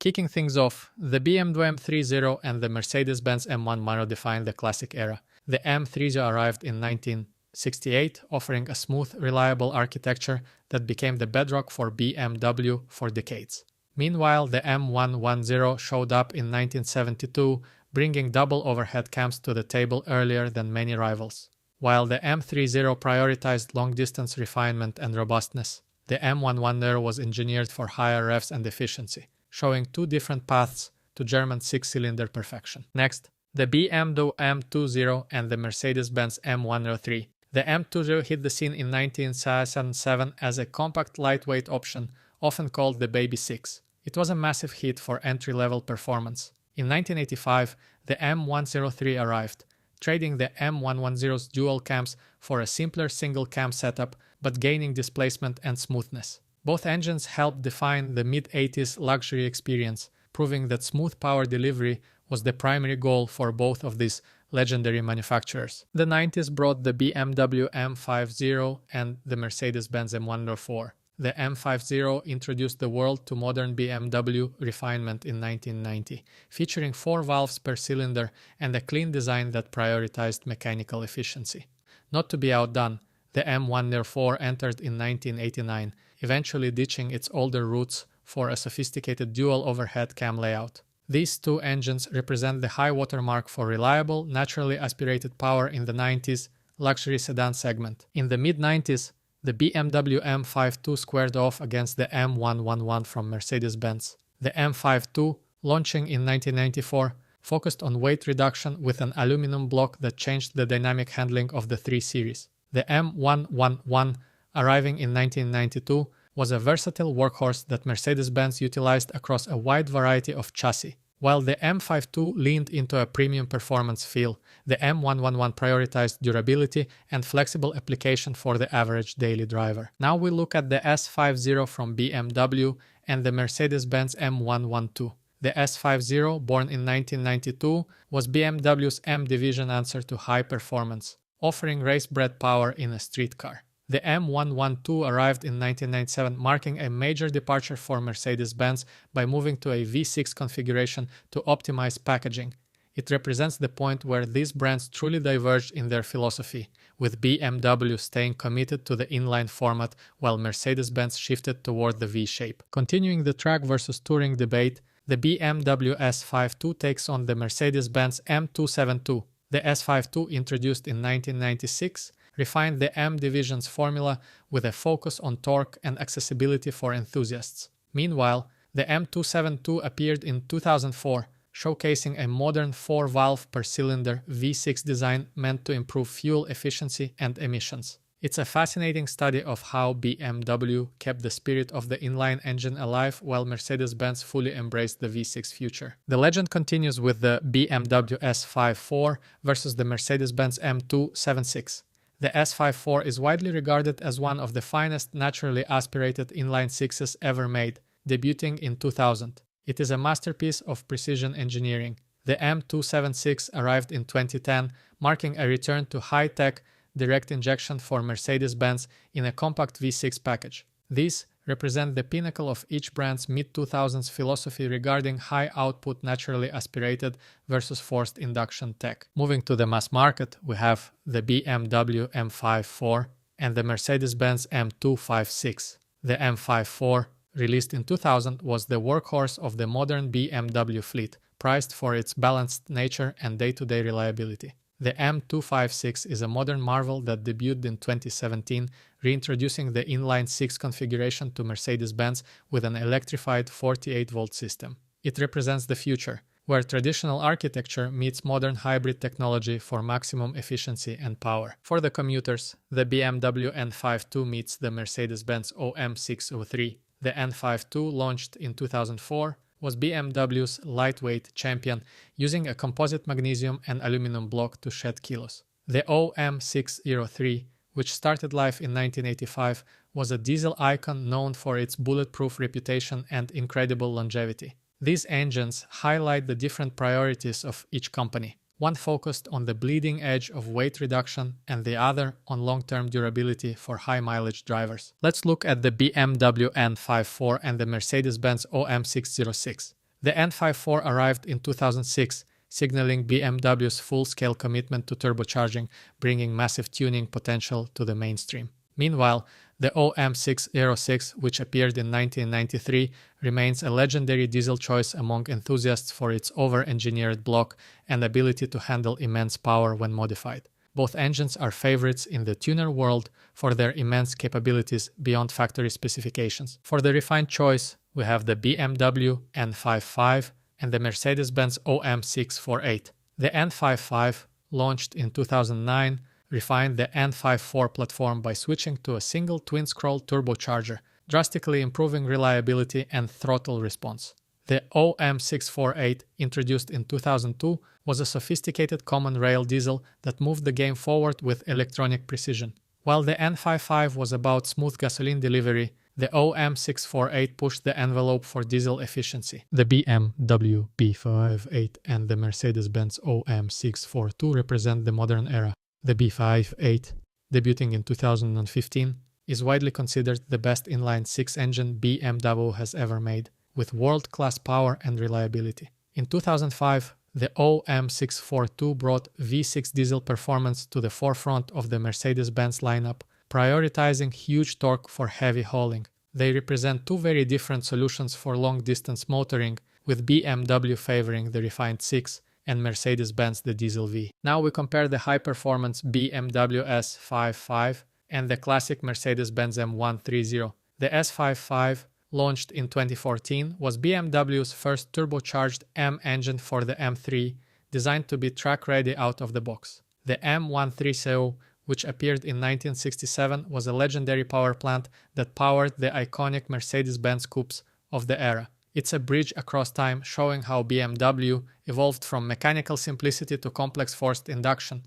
Kicking things off, the BMW M30 and the Mercedes-Benz M1 Monero defined the classic era. The M30 arrived in 1968, offering a smooth, reliable architecture that became the bedrock for BMW for decades. Meanwhile, the M110 showed up in 1972, bringing double overhead cams to the table earlier than many rivals. While the M30 prioritized long-distance refinement and robustness, the M110 was engineered for higher revs and efficiency, showing two different paths to German six-cylinder perfection. Next, the BMW M20 and the Mercedes-Benz M103. The M20 hit the scene in 1977 as a compact lightweight option, often called the Baby 6. It was a massive hit for entry-level performance. In 1985, the M103 arrived, trading the M110's dual cams for a simpler single-cam setup, but gaining displacement and smoothness. Both engines helped define the mid-80s luxury experience, proving that smooth power delivery was the primary goal for both of these legendary manufacturers. The 90s brought the BMW M50 and the Mercedes-Benz M104. The M50 introduced the world to modern BMW refinement in 1990, featuring 4 valves per cylinder and a clean design that prioritized mechanical efficiency. Not to be outdone, the M104 entered in 1989, eventually ditching its older roots for a sophisticated dual overhead cam layout. These two engines represent the high watermark for reliable, naturally aspirated power in the 90s luxury sedan segment. In the mid-90s, the BMW M52 squared off against the M111 from Mercedes-Benz. The M52, launching in 1994, focused on weight reduction with an aluminum block that changed the dynamic handling of the 3 Series. The M111, arriving in 1992, was a versatile workhorse that Mercedes-Benz utilized across a wide variety of chassis. While the M52 leaned into a premium performance feel, the M111 prioritized durability and flexible application for the average daily driver. Now we look at the S50 from BMW and the Mercedes-Benz M112. The S50, born in 1992, was BMW's M division answer to high performance, offering race-bred power in a street car. The M112 arrived in 1997, marking a major departure for Mercedes-Benz by moving to a V6 configuration to optimize packaging. It represents the point where these brands truly diverged in their philosophy, with BMW staying committed to the inline format while Mercedes-Benz shifted toward the V-shape. Continuing the track versus touring debate, the BMW S52 takes on the Mercedes-Benz M272. The S52, introduced in 1996, refined the M division's formula with a focus on torque and accessibility for enthusiasts. Meanwhile, the M272 appeared in 2004, showcasing a modern 4-valve per cylinder V6 design meant to improve fuel efficiency and emissions. It's a fascinating study of how BMW kept the spirit of the inline engine alive while Mercedes-Benz fully embraced the V6 future. The legend continues with the BMW S54 versus the Mercedes-Benz M276. The S54 is widely regarded as one of the finest naturally aspirated inline sixes ever made, debuting in 2000. It is a masterpiece of precision engineering. The M276 arrived in 2010, marking a return to high-tech direct injection for Mercedes-Benz in a compact V6 package. These represent the pinnacle of each brand's mid-2000s philosophy regarding high-output naturally aspirated versus forced induction tech. Moving to the mass market, we have the BMW M54 and the Mercedes-Benz M256. The M54, released in 2000, was the workhorse of the modern BMW fleet, prized for its balanced nature and day-to-day reliability. The M256 is a modern marvel that debuted in 2017, reintroducing the inline 6 configuration to Mercedes-Benz with an electrified 48-volt system. It represents the future, where traditional architecture meets modern hybrid technology for maximum efficiency and power. For the commuters, the BMW N52 meets the Mercedes-Benz OM603. The N52, launched in 2004, was BMW's lightweight champion, using a composite magnesium and aluminum block to shed kilos. The OM603, which started life in 1985, was a diesel icon known for its bulletproof reputation and incredible longevity. These engines highlight the different priorities of each company. One focused on the bleeding edge of weight reduction and the other on long-term durability for high-mileage drivers. Let's look at the BMW N54 and the Mercedes-Benz OM606. The N54 arrived in 2006, signaling BMW's full-scale commitment to turbocharging, bringing massive tuning potential to the mainstream. Meanwhile, the OM606, which appeared in 1993, remains a legendary diesel choice among enthusiasts for its over-engineered block and ability to handle immense power when modified. Both engines are favorites in the tuner world for their immense capabilities beyond factory specifications. For the refined choice, we have the BMW N55 and the Mercedes-Benz OM648. The N55, launched in 2009, refined the N54 platform by switching to a single twin-scroll turbocharger, drastically improving reliability and throttle response. The OM648, introduced in 2002, was a sophisticated common rail diesel that moved the game forward with electronic precision. While the N55 was about smooth gasoline delivery, the OM648 pushed the envelope for diesel efficiency. The BMW B58 and the Mercedes-Benz OM642 represent the modern era. The B58, debuting in 2015, is widely considered the best inline six-engine BMW has ever made, with world-class power and reliability. In 2005, the OM642 brought V6 diesel performance to the forefront of the Mercedes-Benz lineup, prioritizing huge torque for heavy hauling. They represent two very different solutions for long-distance motoring, with BMW favoring the refined 6 and Mercedes-Benz the diesel V. Now we compare the high-performance BMW S55 and the classic Mercedes-Benz M130. The S55, launched in 2014, was BMW's first turbocharged M engine for the M3, designed to be track-ready out of the box. The M130, which appeared in 1967, was a legendary power plant that powered the iconic Mercedes-Benz coupes of the era. It's a bridge across time, showing how BMW evolved from mechanical simplicity to complex forced induction,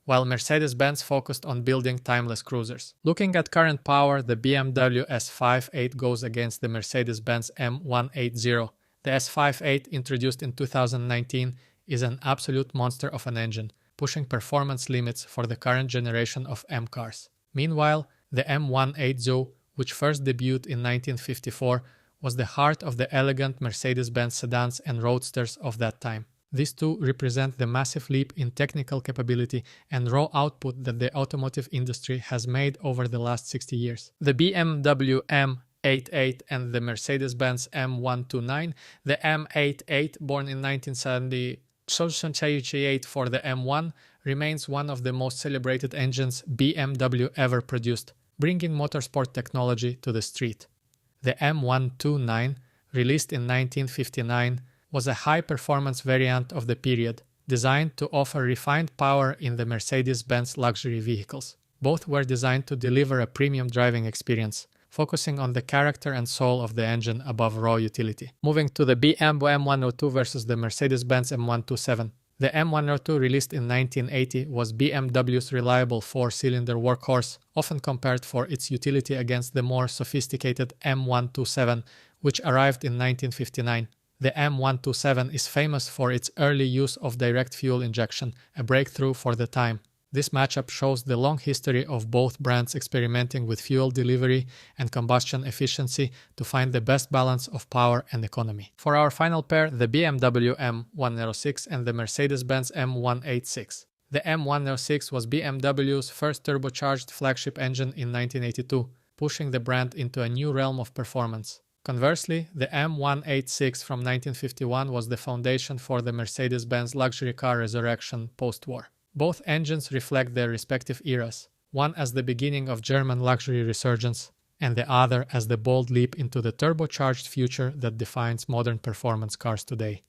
while Mercedes-Benz focused on building timeless cruisers. Looking at current power, the BMW S58 goes against the Mercedes-Benz M180. The S58, introduced in 2019, is an absolute monster of an engine, pushing performance limits for the current generation of M cars. Meanwhile, the M180, which first debuted in 1954, was the heart of the elegant Mercedes-Benz sedans and roadsters of that time. These two represent the massive leap in technical capability and raw output that the automotive industry has made over the last 60 years. The BMW M88 and the Mercedes-Benz M129, the M88, born in 1978 for the M1, remains one of the most celebrated engines BMW ever produced, bringing motorsport technology to the street. The M129, released in 1959, was a high-performance variant of the period, designed to offer refined power in the Mercedes-Benz luxury vehicles. Both were designed to deliver a premium driving experience, focusing on the character and soul of the engine above raw utility. Moving to the BMW M102 versus the Mercedes-Benz M127. The M102, released in 1980, was BMW's reliable four-cylinder workhorse, often compared for its utility against the more sophisticated M127, which arrived in 1959. The M127 is famous for its early use of direct fuel injection, a breakthrough for the time. This matchup shows the long history of both brands experimenting with fuel delivery and combustion efficiency to find the best balance of power and economy. For our final pair, the BMW M106 and the Mercedes-Benz M186. The M106 was BMW's first turbocharged flagship engine in 1982, pushing the brand into a new realm of performance. Conversely, the M186 from 1951 was the foundation for the Mercedes-Benz luxury car resurrection post-war. Both engines reflect their respective eras, one as the beginning of German luxury resurgence, and the other as the bold leap into the turbocharged future that defines modern performance cars today.